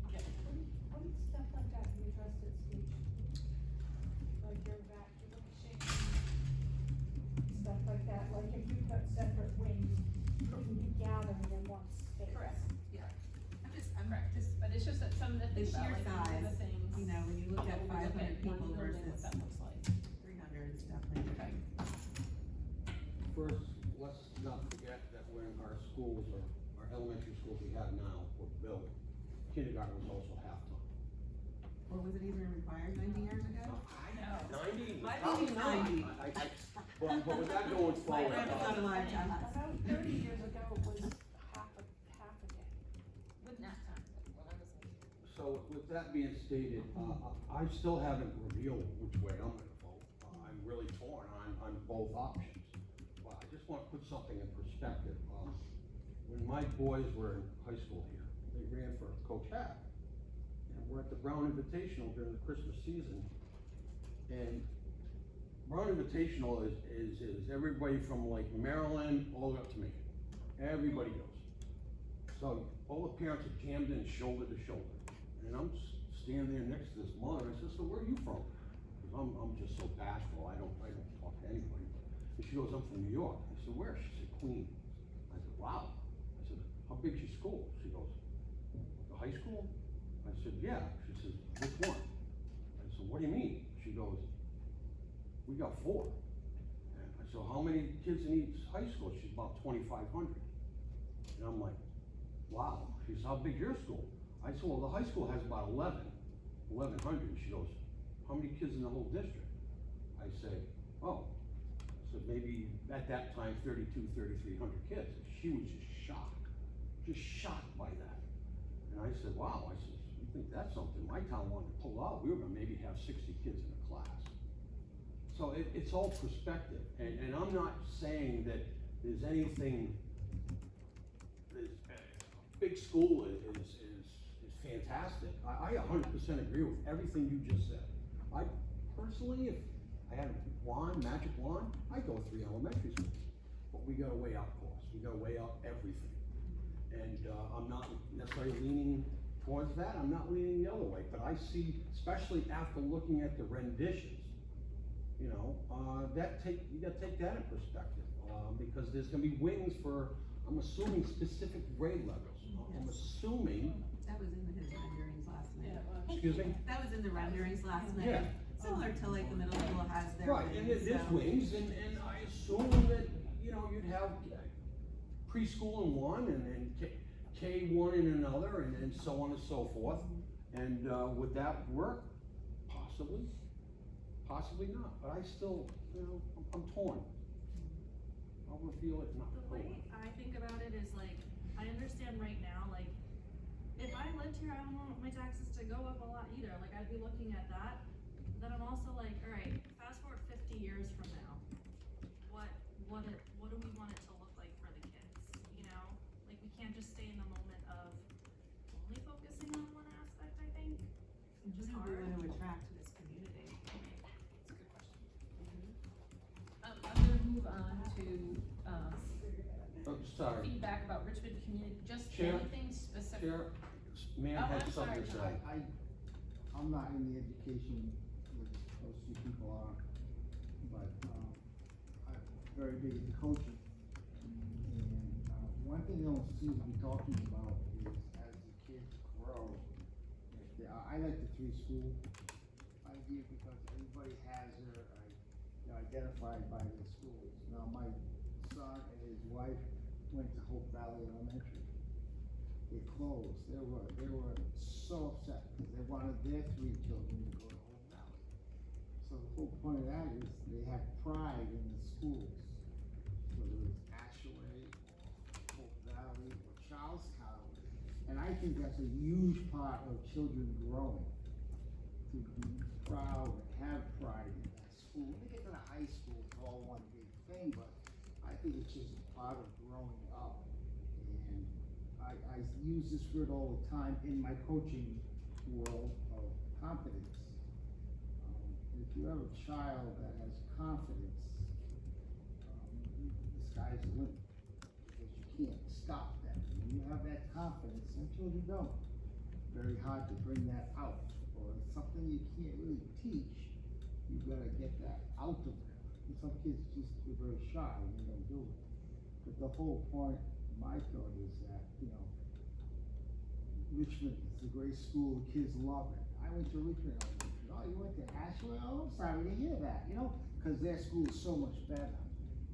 What is stuff like that you addressed at speech? Like your evacuation, stuff like that, like if you've got separate wings, couldn't be gathering in one space. Correct. I'm Correct. just, But it's just that some of the the things about, sheer like, one of size, the things. you know, when you look at when we 500 one people building, versus what that looks like. 300, it's definitely Okay. First, let's not forget that when our schools, or our elementary schools we have now were built, kindergarten was also half-time. Or was it even required 90 years ago? I know. 90? I think Probably it's not. 90. But with that going My forward. grandpa's not alive, John. About 30 years ago, it was half a day. With nap time. So with that being stated, I still haven't revealed which way I'm gonna vote. I'm really torn on both options. But I just wanna put something in perspective. When my boys were in high school here, they ran for Coach Hat. And we're at the Brown Invitational during the Christmas season. And Brown Invitational is everybody from like Maryland all the way up to me. Everybody goes. So all the parents are jammed in shoulder to shoulder. And I'm standing there next to this mother, and I said, so where are you from? Because I'm just so bashful, I don't talk to anybody. And she goes, I'm from New York. I said, where? She said, Queens. I said, wow. I said, how big's your school? She goes, the high school? I said, yeah. She says, which one? I said, what do you mean? She goes, we got 4. And I said, how many kids in each high school? She's about 2,500. And I'm like, wow. She says, how big's your school? I said, well, the high school has about 1,100. She goes, how many kids in the whole district? I say, oh. I said, maybe at that time, 3,300 kids. She was just shocked by that. And I said, wow. I said, you think that's something? My town wanted to pull out. We were gonna maybe have 60 kids in a class. So it's all perspective. And I'm not saying that there's anything, big school is fantastic. I 100% agree with everything you just said. I personally, if I had a wand, magic wand, I'd go 3 elementary schools. But we gotta weigh out costs. We gotta weigh out everything. And I'm not necessarily leaning towards that. I'm not leaning the other way. But I see, especially after looking at the renditions, you know, you gotta take that in perspective. Because there's gonna be wings for, I'm assuming, specific grade levels. I'm assuming. That was in his renderings last night. Yeah, well, Excuse me? That was in the renderings last night. Yeah. Similar to like the middle school has their Right, and wings, there's so- wings, and I assume that, you know, you'd have preschool in one, and then K1 in another, and so on and so forth. And, would that work? Possibly, possibly not, but I still, you know, I'm torn. I'll reveal it not. The way I think about it is like, I understand right now, like, if I lived here, I don't want my taxes to go up a lot either, like, I'd be looking at that. Then I'm also like, alright, fast forward 50 years from now, what do we want it to look like for the kids, you know? Like, we can't just stay in the moment of only focusing on one aspect, I think. Which is Who do we hard. want to attract to this community? That's a good question. I'm gonna move on to, Oh, sorry, feedback about Richmond community, just Chair? anything specific. Chair, man Oh, had I'm something to sorry, say. I'm not in the education where those two people are, but, I'm very big into coaching. And, one thing I don't seem to be talking about is as the kids grow, I like the 3 school idea because everybody has their, they're identified by their schools. Now, my son and his wife went to Hope Valley Elementary. it closed. They were so upset because they wanted their 3 children to go to Hope Valley. So the whole point of that is they have pride in the schools, whether it's Ashaway or Hope Valley or Charlestown. And I think that's a huge part of children growing, to be proud and have pride in that school. When they get to the high school, it's all one big thing, but I think it's just a part of growing up. And I use this word all the time in my coaching world of confidence. If you have a child that has confidence, the sky's the limit, because you can't stop them. When you have that confidence, some children don't. Very hard to bring that out, or it's something you can't really teach. You gotta get that out of them. And some kids just are very shy and they don't do it. But the whole point, my thought is that, Richmond is a great school, the kids love it. I went to Richmond, oh, you went to Ashwell? Oh, I'm sorry to hear that, because their school is so much better.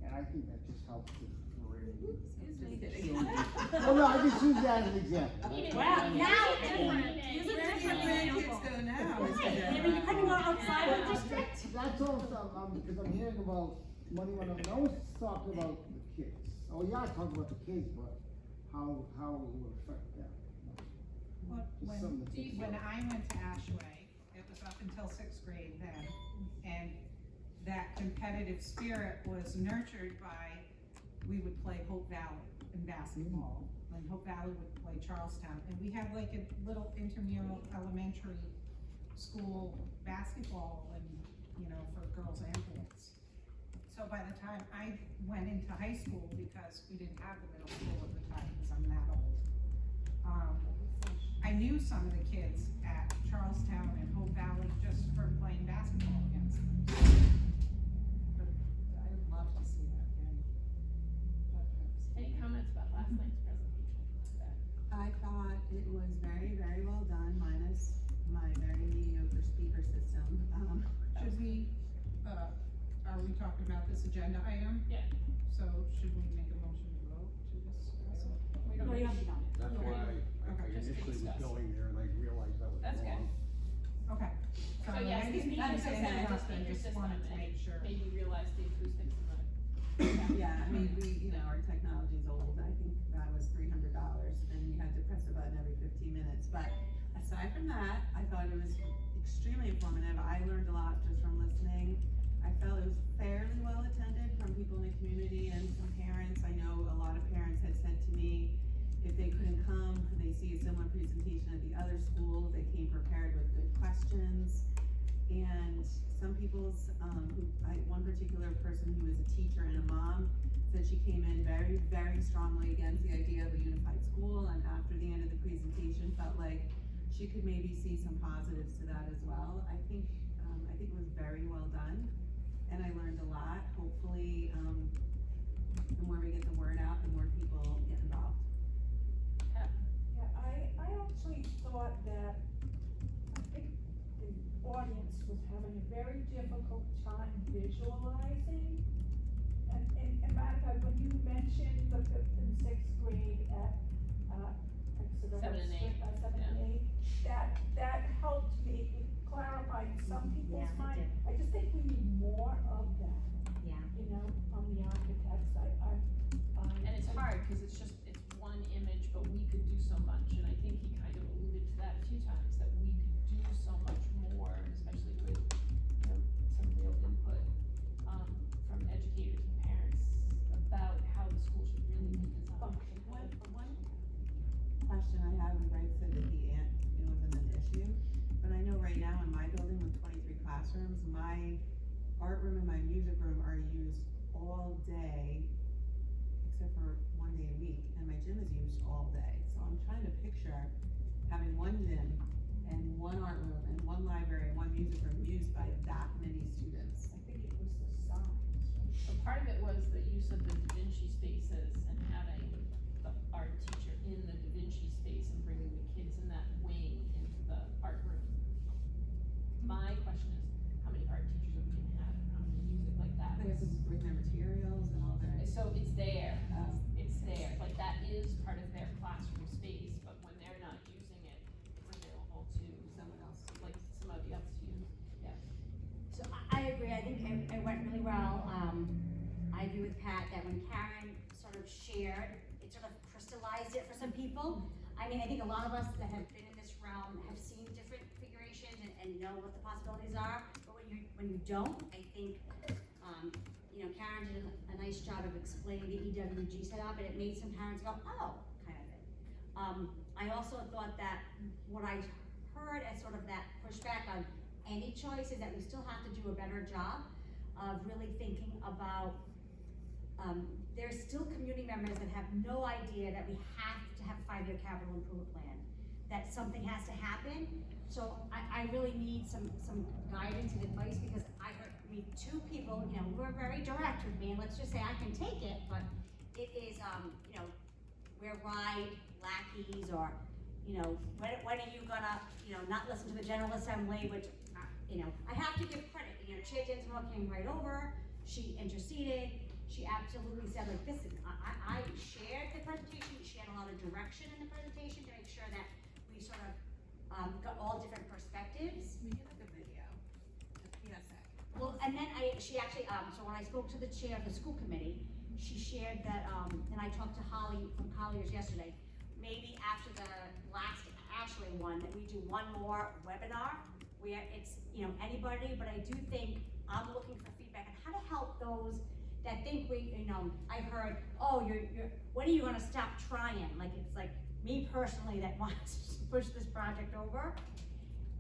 And I think that just helps to bring. Excuse me. Well, no, I just use that as an example. Wow, now it's different. Use Use it it to your grandkids go now. Maybe you couldn't go outside of the district. That's all, because I'm hearing about money when no one's talking about the kids. Oh, yeah, talking about the kids, but how it will affect them. Well, Just something to think when about. I went to Ashway, it was up until 6th grade then, and that competitive spirit was nurtured by, we would play Hope Valley in basketball, and Hope Valley would play Charlestown, and we had like a little intramural elementary school basketball, and, for girls and boys. So by the time I went into high school, because we didn't have the middle school at the time, because I'm that old, I knew some of the kids at Charlestown and Hope Valley just for playing basketball against them. But I would love to see that again. Any comments about last night's presentation? I thought it was very, very well done, minus my very mediocre speaker system. Should we, are we talking about this agenda item? Yeah. So should we make a motion to vote to discuss it? We don't No, you need- have to know. That's why I Okay, just to initially was discuss. going there and I realized that was That's good. wrong. Okay. So yes, I the didn't speaker say system, anything the else, but I speaker just system, wanted to and make sure. made me realize the acoustics in the. Yeah, I mean, our technology's old, I think that was $300, and you had to press a button every 15 minutes, but aside from that, I thought it was extremely informative. I learned a lot just from listening. I felt it was fairly well attended from people in the community and some parents. I know a lot of parents had said to me, if they couldn't come, could they see a similar presentation at the other school? They came prepared with good questions. And some people's, one particular person who is a teacher and a mom said she came in very, very strongly against the idea of a unified school, and after the end of the presentation felt like she could maybe see some positives to that as well. I think it was very well done, and I learned a lot. Hopefully, the more we get the word out, the more people get involved. Yeah, I actually thought that, I think the audience was having a very difficult time visualizing. And matter of fact, when you mentioned the 5th and 6th grade at, Exeter. 7 and 8, 7 and 8, that helped me clarify in some people's Yeah, it mind. did. I just think we need more of that, Yeah. from the architects, And it's hard, cause it's one image, but we could do so much, and I think he kind of alluded to that a few times, that we could do so much more, especially with, some real input, from educators and parents about how the school should really be designed. One question I have, and Greg said that it wasn't an issue, but I know right now in my building with 23 classrooms, my art room and my music room are used all day, except for one day a week, and my gym is used all day. So I'm trying to picture having one gym and one art room and one library and one music room used by that many students. I think it was the size. So part of it was the use of the Da Vinci spaces and having the art teacher in the Da Vinci space and bringing the kids in that wing into the art room. My question is, how many art teachers are we gonna have, and how many music like that? They have to bring their materials and all their. So it's there, Oh. like that is part of their classroom space, but sort of shared, it sort of crystallized it for some people. I mean, I think a lot of us that have been in this realm have seen different configurations and know what the possibilities are, but when you don't, I think, you know, Karen did a nice job of explaining the EWG setup, and it made some parents go, oh, kind of thing. I also thought that what I heard as sort of that pushback on any choice is that we still have to do a better job of really thinking about, there's still community members that have no idea that we have to have a 5-year capital improvement plan, that something has to happen. So I really need some guidance and advice, because I heard two people, you know, who are very direct with me, and let's just say I can take it, but it is, you know, we're ride lackeys, or, you know, when are you gonna, you know, not listen to the General Assembly, which, you know, I have to give credit, you know, Chair Dinsmore came right over, she interceded, she absolutely said, like, this is, I shared the presentation, she had a lot of direction in the presentation to make sure that we sort of, got all different perspectives. We get a good video, the PSA. Well, and then she actually, so when I spoke to the chair of the school committee, she shared that, and I talked to Holly from Colliers yesterday, maybe after the last Ashley one, that we do one more webinar where it's, you know, anybody, but I do think I'm looking for feedback on how to help those that think we, you know, I heard, oh, you're, when are you gonna stop trying? Like, it's like me personally that wants to push this project over.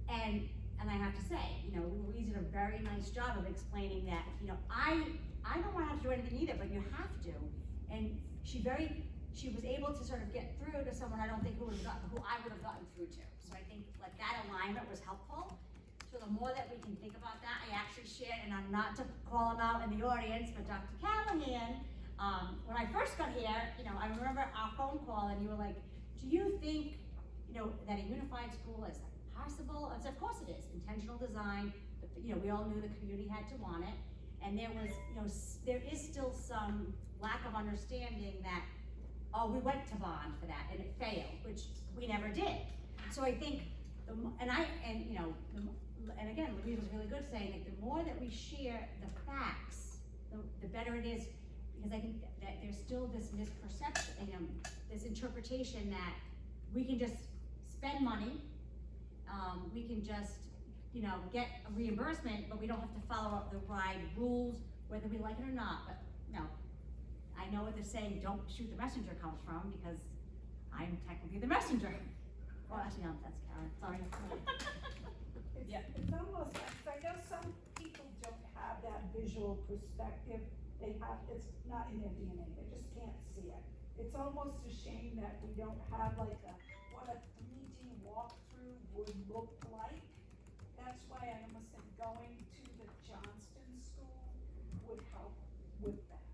And I have to say, you know, Louise did a very nice job of explaining that, you know, I don't want to have to do anything either, but you have to. And she was able to sort of get through to someone I don't think who I would have gotten through to. So I think like that alignment was helpful. So the more that we can think about that, I actually shared, and I'm not to call him out in the audience, but Dr. Callahan, when I first got here, you know, I remember our phone call, and you were like, do you think, you know, that a unified school is possible? I said, of course it is. Intentional design, but, you know, we all knew the community had to want it. And there was, you know, there is still some lack of understanding that, oh, we went to bond for that and it failed, which we never did. So I think, and again, Louise was really good saying that the more that we share the facts, the better it is, because I think that there's still this misperception, you know, this interpretation that we can just spend money, we can just, you know, get a reimbursement, but we don't have to follow up the RIDE rules, whether we like it or not. But no, I know what they're saying, don't shoot the messenger comes from, because I'm technically the messenger. Well, actually, no, that's Karen, sorry. It's almost, I know some people don't have that visual perspective. It's not in their DNA, they just can't see it. It's almost a shame that we don't have like what a 3D walkthrough would look like. That's why I almost think going to the Johnston school would help with that.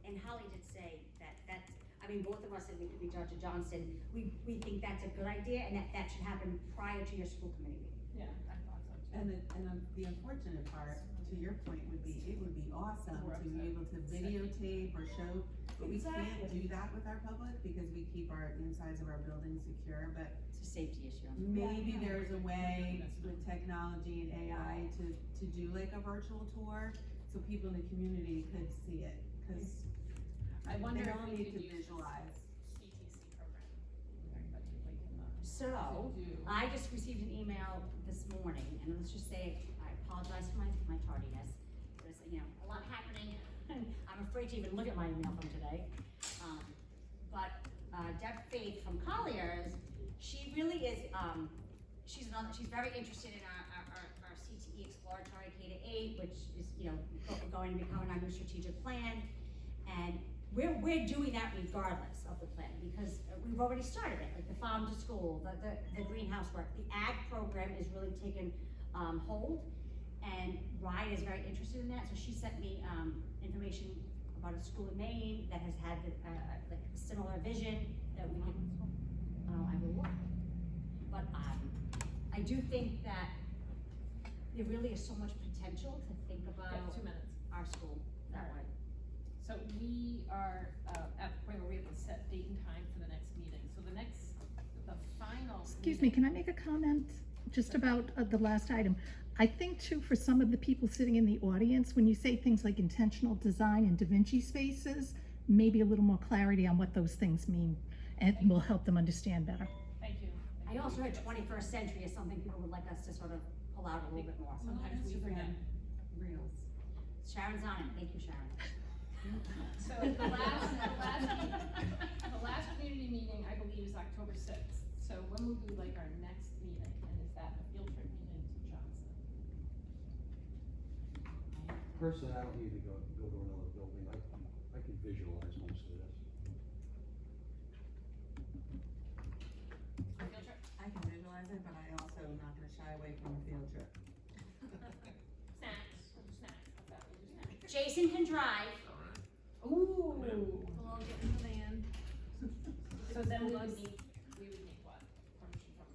And Holly did say that's, I mean, both of us, and we could be Dr. Johnston, we think that's a good idea, and that should happen prior to your school committee meeting. Yeah, I thought so too. And the unfortunate part, to your point, would be, it would be awesome to be able to videotape or show, but we can't do that with our public because we keep our insides of our building secure, but It's a safety issue. maybe there's a way with technology and AI to do like a virtual tour, so people in the community could see it, cause I wonder they if don't we need could to use visualize. CTC program. Everybody like So, to do. I just received an email this morning, and let's just say, I apologize for my tardiness. There's, you know, a lot happening, and I'm afraid to even look at my email from today. But Deb Faith from Colliers, she really is, she's very interested in our CTE exploratory K-8, which is, you know, going to become our new strategic plan. And we're doing that regardless of the plan, because we've already started it, like the farm to school, the greenhouse work. The ag program is really taken hold, and RIDE is very interested in that, so she sent me information about a school in Maine that has had like a similar vision that we can, I will look. But I do think that there really is so much potential to think about 2 minutes. our school that way. So we are at the point where we have to set date and time for the next meeting. So the final. Excuse me, can I make a comment just about the last item? I think too, for some of the people sitting in the audience, when you say things like intentional design and Da Vinci spaces, maybe a little more clarity on what those things mean, and will help them understand better. Thank you. I also heard 21st century is something people would like us to sort of pull out a little bit more. Sometimes we forget. Reels. Sharon's on it, thank you, Sharon. So the last community meeting, I believe, is October sixth. So when would we like our next meeting, and is that a field trip meeting to Johnson? Personally, I don't need to go to another building, I can visualize most of this. A field trip? I can visualize it, but I also am not gonna shy away from a field trip. Snacks, we'll do snacks, how's that, we'll do snacks. Jason can drive. Ooh. We'll all get in the van. So then we School would bus. need what? Permission from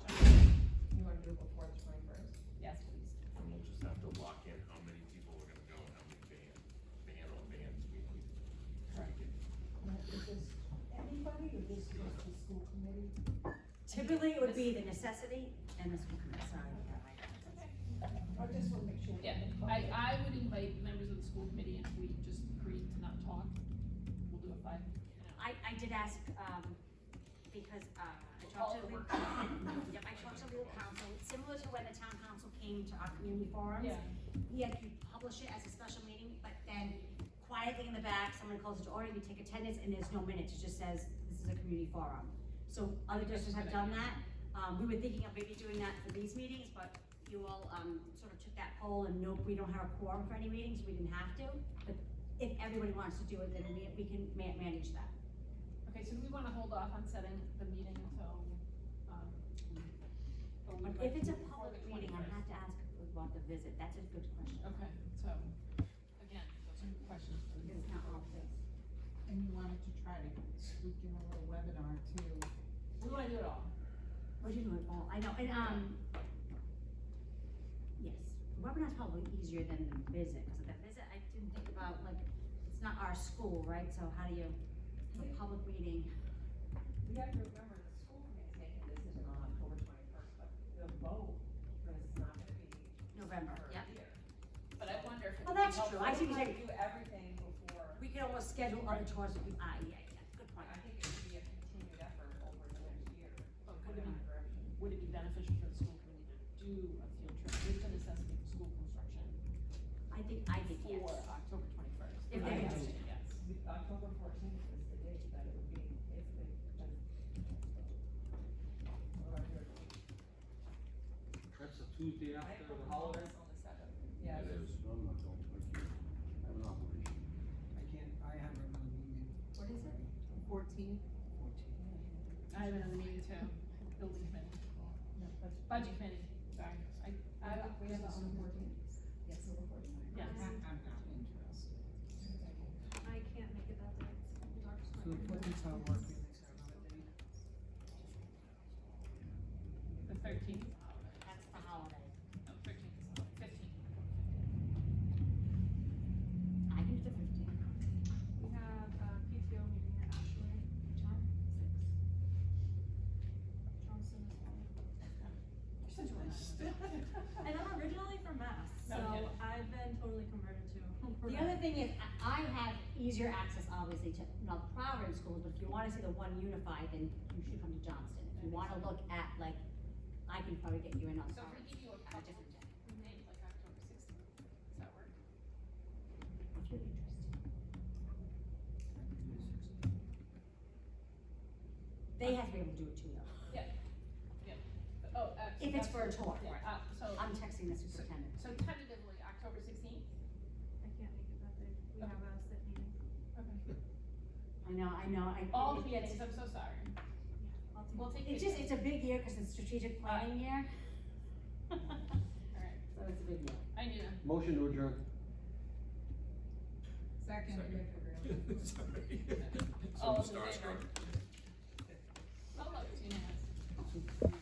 Johnson? You wanna do it before the 21st? Yes, please. And we'll just have to lock in how many people are gonna go and how many van or vans we need. Correct. Is this anybody or this is the school committee? Typically, it would be the necessity and the school committee, sorry. I just wanna make sure. Yeah, I would invite members of the school committee, and if we just agree to not talk, we'll do it by, I did ask, because, I talked to the, yep, I talked to the legal counsel, similar to when the town council came to our community forums. Yeah. He had to publish it as a special meeting, but then quietly in the back, someone calls it to order, we take attendance, and there's no minutes, it just says, this is a community forum. So other districts have done that, we were thinking of maybe doing that for these meetings, but you all, sort of took that poll, and nope, we don't have a quorum for any meetings, we didn't have to. But if everybody wants to do it, then we can manage that. okay, so do we wanna hold off on setting the meeting until, or we But like if it's a before public the meeting, I 21st? have to ask about the visit, that's a good question. Okay, so, again, those are questions for the. It's not all this. And you wanted to try to sneak in a little webinar too. We wanna do it all. What you doing? Oh, I know, and, yes, webinar's probably easier than the visit, cause the visit, I didn't think about, like, it's not our school, right, so how do you, have a public meeting? We have to remember the school committee's making a decision on October 21st, but the vote is not gonna be November, for a yep. year. But I wonder if it Well, would be that's helpful. true. I see what We you're have to do everything before, We can almost schedule other tours if we, yeah, good point. I think it should be a continued effort over the next year, But go would it in be, that direction. would it be beneficial for the school committee to do a field trip with the necessity for school construction I think yes. for October 21st? If they're interested. Yes. October 14th is the date that it would be, basically, because. That's a Tuesday I after put the the holiday? on the 7th, yes. It is. No, I'm not going, I can't, I have an operation. I can't, I have another meeting. What is it? 14. I have another meeting too, building committee, budget committee, sorry. We have it on the 14th. Yes. Yes. I'm not interested. I can't make it that day. The doctor's So the appointment. 14th not working, is there another date? The 13th, That's the holiday. no, 13th is the 15th. I can do the 15th. We have a PTO meeting at Ashley. Time? 6. Johnson is on. You're such a racist. And I'm originally from Mass, No, so yeah. I've been totally converted to. The other thing is, I have easier access, obviously, to, Providence schools, but if you wanna see the one unified, then you should come to Johnston. If you wanna look at, like, I can probably get you in on So if we Providence give you a on a couple, different day, maybe like October 16th, does that work? if you're interested. They have to be able to do it too, though, Oh, if it's for a tour. Yeah, so, I'm texting the superintendent. so tentatively, October 16th? I can't make it that day. We have a sit meeting. Okay. I know, All the it- meetings, it's- I'm so sorry. I'll take We'll take. It's just, it's a big year, cause it's strategic planning year. Alright, So it's a big year. I need a. Motion to adjourn. Second. Sorry. All So those in favor? starstruck. Oh, look, it's unanimous.